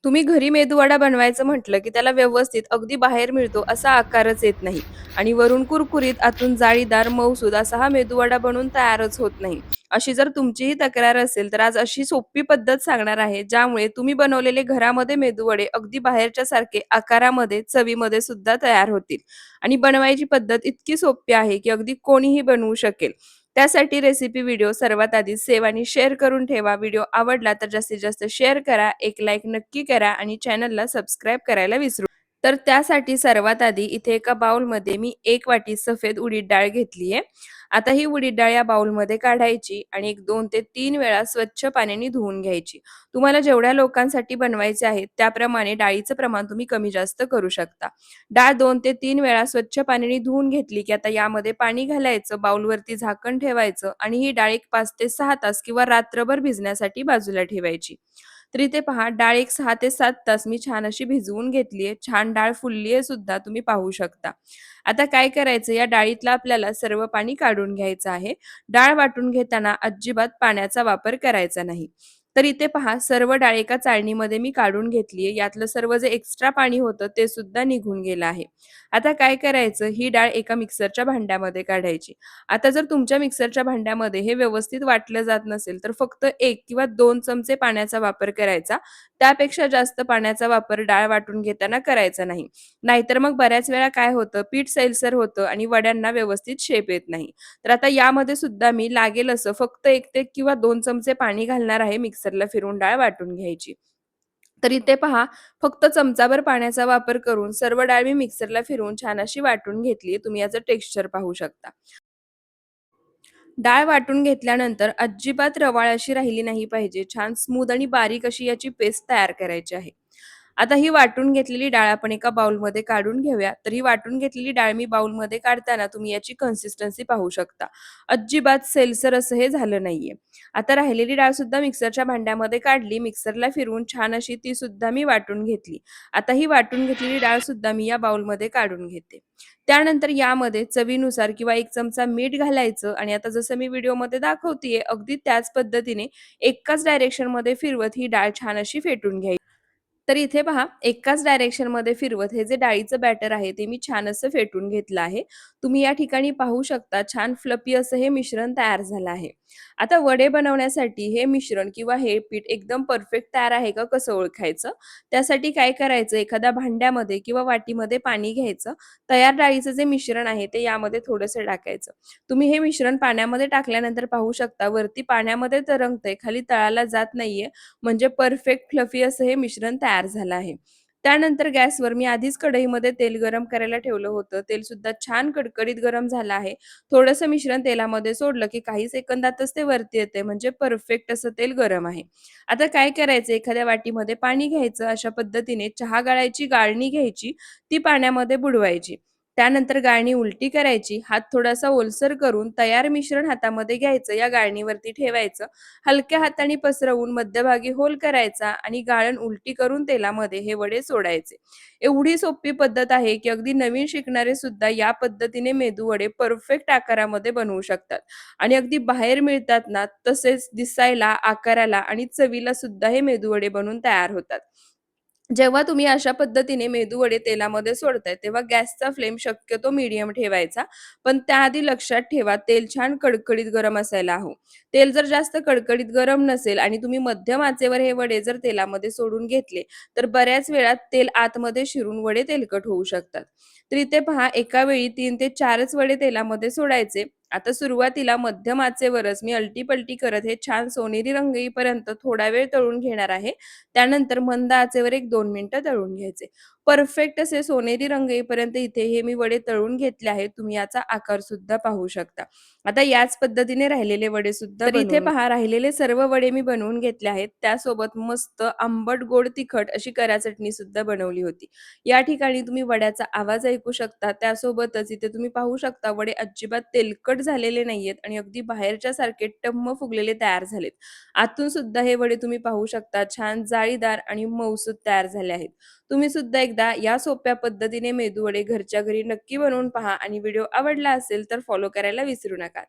तुम्ही घरी मेदूवडा बनवायचं म्हटलं, की त्याला व्यवस्थित अगदी बाहेर मिळतो असा आकारच येत नाही आणि वरून कुरकुरीत, आतून जाळीदार, मऊसूद असा हा मेदूवडा बनून तयारच होत नाही. अशी जर तुमचीही तक्रार असेल, तर आज अशी सोपी पद्धत सांगणार आहे, ज्यामुळे तुम्ही बनवलेले घरामध्ये मेदूवडे अगदी बाहेरच्या सारखे आकारामध्ये, चवीमध्ये सुद्धा तयार होतील आणि बनवायची पद्धत इतकी सोपी आहे, की अगदी कोणीही बनवू शकेल. त्यासाठी रेसिपी व्हिडिओ सर्वात आधी सेव्ह आणि शेअर करून ठेवा. व्हिडिओ आवडला तर जास्तीत जास्त शेअर करा, एक लाईक नक्की करा आणि चॅनलला सबस्क्राईब करायला विसरू तर त्यासाठी सर्वात आधी इथे एका बाउलमध्ये मी 1 वाटी सफेद उडीद डाळ घेतली आहे. आता ही उडीद डाळ या बाउलमध्ये काढायची आणि एक 2 ते 3 वेळा स्वच्छ पाण्याने धुवून घ्यायची. तुम्हाला जेवढ्या लोकांसाठी बनवायचे आहे त्याप्रमाणे डाळीचं प्रमाण तुम्ही कमी जास्त करू शकता. डाळ 2 ते 3 वेळा स्वच्छ पाण्याने धुवून घेतली, की आता यामध्ये पाणी घालायचं, बाउलवरती झाकण ठेवायचं आणि ही डाळ एक 5 ते 6 तास किंवा रात्रभर भिजण्यासाठी बाजूला ठेवायची. तर इथे पहा डाळ एक 6 ते 7 तास मी छान अशी भिजवून घेतली आहे. छान डाळ फुलली आहे सुद्धा तुम्ही पाहू शकता. आता काय करायचं या डाळीतलं आपल्याला सर्व पाणी काढून घ्यायचं आहे. डाळ वाटून घेताना अजिबात पाण्याचा वापर करायचा नाही. तर इथे पहा सर्व डाळ एका चाळणीमध्ये मी काढून घेतली आहे. यातलं सर्व जे एक्स्ट्रा पाणी होतं ते सुद्धा निघून गेलं आहे. आता काय करायचं ही डाळ एका मिक्सरच्या भांड्यामध्ये काढायची. आता जर तुमच्या मिक्सरच्या भांड्यामध्ये हे व्यवस्थित वाटलं जात नसेल, तर फक्त 1 किंवा 2 चमचे पाण्याचा वापर करायचा. त्यापेक्षा जास्त पाण्याचा वापर डाळ वाटून घेताना करायचा नाही. नाहीतर मग बऱ्याच वेळा काय होतं, पीठ सैलसर होतं आणि वड्यांना व्यवस्थित शेप येत नाही. तर आता यामध्ये सुद्धा मी लागेल असं फक्त 1 ते किंवा 2 चमचे पाणी घालणार आहे मिक्सरला फिरवून डाळ वाटून घ्यायची. तर इथे पहा फक्त चमचाभर पाण्याचा वापर करून सर्व डाळ मी मिक्सरला फिरवून छान अशी वाटून घेतली. तुम्ही याचं टेक्स्चर पाहू शकता. डाळ वाटून घेतल्यानंतर अजिबात रवाळ अशी राहिली नाही पाहिजे. छान स्मूथ आणि बारीक अशी याची पेस्ट तयार करायची आहे. आता ही वाटून घेतलेली डाळ आपण एका बाउलमध्ये काढून घेऊया. तर ही वाटून घेतलेली डाळ मी बाउलमध्ये काढताना तुम्ही याची कन्सिस्टन्सी पाहू शकता. अजिबात सेलसर असं हे झालं नाहीये. आता राहिलेली डाळ सुद्धा मिक्सरच्या भांड्यामध्ये काढली. मिक्सरला फिरवून छान अशी ती सुद्धा मी वाटून घेतली. आता ही वाटून घेतलेली डाळ सुद्धा मी या बाउलमध्ये काढून घेते. त्यानंतर यामध्ये चवीनुसार किंवा 1 चमचा मीठ घालायचं आणि आता जसं मी व्हिडिओमध्ये दाखवतीये अगदी त्याच पद्धतीने एकाच डायरेक्शनमध्ये फिरवत ही डाळ छान अशी फेटून घ्यायची. तर इथे पहा एकाच डायरेक्शनमध्ये फिरवत हे जे डाळीचं बॅटर आहे ते मी छान असं फेटून घेतलं आहे. तुम्ही या ठिकाणी पाहू शकता छान फ्लफी असं हे मिश्रण तयार झालं आहे. आता वडे बनवण्यासाठी हे मिश्रण किंवा हे पीठ एकदम परफेक्ट तयार आहे का कसं ओळखायचं? त्यासाठी काय करायचं एखाद्या भांड्यामध्ये किंवा वाटीमध्ये पाणी घ्यायचं. तयार डाळीचं जे मिश्रण आहे ते यामध्ये थोडंसं टाकायचं. तुम्ही हे मिश्रण पाण्यामध्ये टाकल्यानंतर पाहू शकता वरती पाण्यामध्ये तरंगतंय, खाली तळाला जात नाहीये. म्हणजे परफेक्ट फ्लफी असं हे मिश्रण तयार झालं आहे. त्यानंतर गॅसवर मी आधीच कढईमध्ये तेल गरम करायला ठेवलं होतं. तेल सुद्धा छान कडकडीत गरम झालं आहे. थोडंसं मिश्रण तेलामध्ये सोडलं की काही सेकंदातच ते वरती येते म्हणजे परफेक्ट असं तेल गरम आहे. आता काय करायचं एखाद्या वाटीमध्ये पाणी घ्यायचं अशा पद्धतीने चहा गाळायची गाळणी घ्यायची, ती पाण्यामध्ये बुडवायची. त्यानंतर गाळणी उलटी करायची, हात थोडासा ओलसर करून तयार मिश्रण हातामध्ये घ्यायचं, या गाळणीवरती ठेवायचं. हलक्या हाताने पसरवून मध्यभागी होल करायचा आणि गाळण उलटी करून तेलामध्ये हे वडे सोडायचे. एवढी सोपी पद्धत आहे, की अगदी नवीन शिकणारे सुद्धा या पद्धतीने मेदूवडे परफेक्ट आकारामध्ये बनवू शकतात आणि अगदी बाहेर मिळतात ना, तसेच दिसायला, आकाराला आणि चवीला सुद्धा हे मेदूवडे बनून तयार होतात. जेव्हा तुम्ही अशा पद्धतीने मेदूवडे तेलामध्ये सोडताय, तेव्हा गॅसचा फ्लेम शक्यतो मीडियम ठेवायचा. पण त्याआधी लक्षात ठेवा, तेल छान कडकडीत गरम असायला हवं. तेल जर जास्त कडकडीत गरम नसेल आणि तुम्ही मध्यम आचेवर हे वडे जर तेलामध्ये सोडून घेतले, तर बऱ्याच वेळा तेल आतमध्ये शिरून वडे तेलकट होऊ शकतात. तर इथे पहा, एका वेळी 3 ते 4च वडे तेलामध्ये सोडायचे. आता सुरुवातीला मध्यम आचेवरच मी अलटी करत हे छान सोनेरी रंग येईपर्यंत थोडा वेळ तळून घेणार आहे. त्यानंतर मंद आचेवर एक 2 मिनिटं तळून घ्यायचे. परफेक्ट असे सोनेरी रंग येईपर्यंत इथे हे मी वडे तळून घेतले आहेत. तुम्ही याचा आकार सुद्धा पाहू शकता. आता याच पद्धतीने राहिलेले वडे सुद्धा तर इथे पहा राहिलेले सर्व वडे मी बनवून घेतले आहेत. त्यासोबत मस्त आंबट, गोड, तिखट अशी कऱ्या चटणी सुद्धा बनवली होती. या ठिकाणी तुम्ही वड्याचा आवाज ऐकू शकता. त्यासोबतच इथे तुम्ही पाहू शकता वडे अजिबात तेलकट झालेले नाहीयेत आणि अगदी बाहेरच्या सारखे टम्म फुगलेले तयार झालेत. आतून सुद्धा हे वडे तुम्ही पाहू शकता छान जाळीदार आणि मऊसूत तयार झाले आहेत. तुम्ही सुद्धा एकदा या सोप्या पद्धतीने मेदूवडे घरच्या घरी नक्की बनवून पहा आणि व्हिडिओ आवडला असेल तर फॉलो करायला विसरू नका.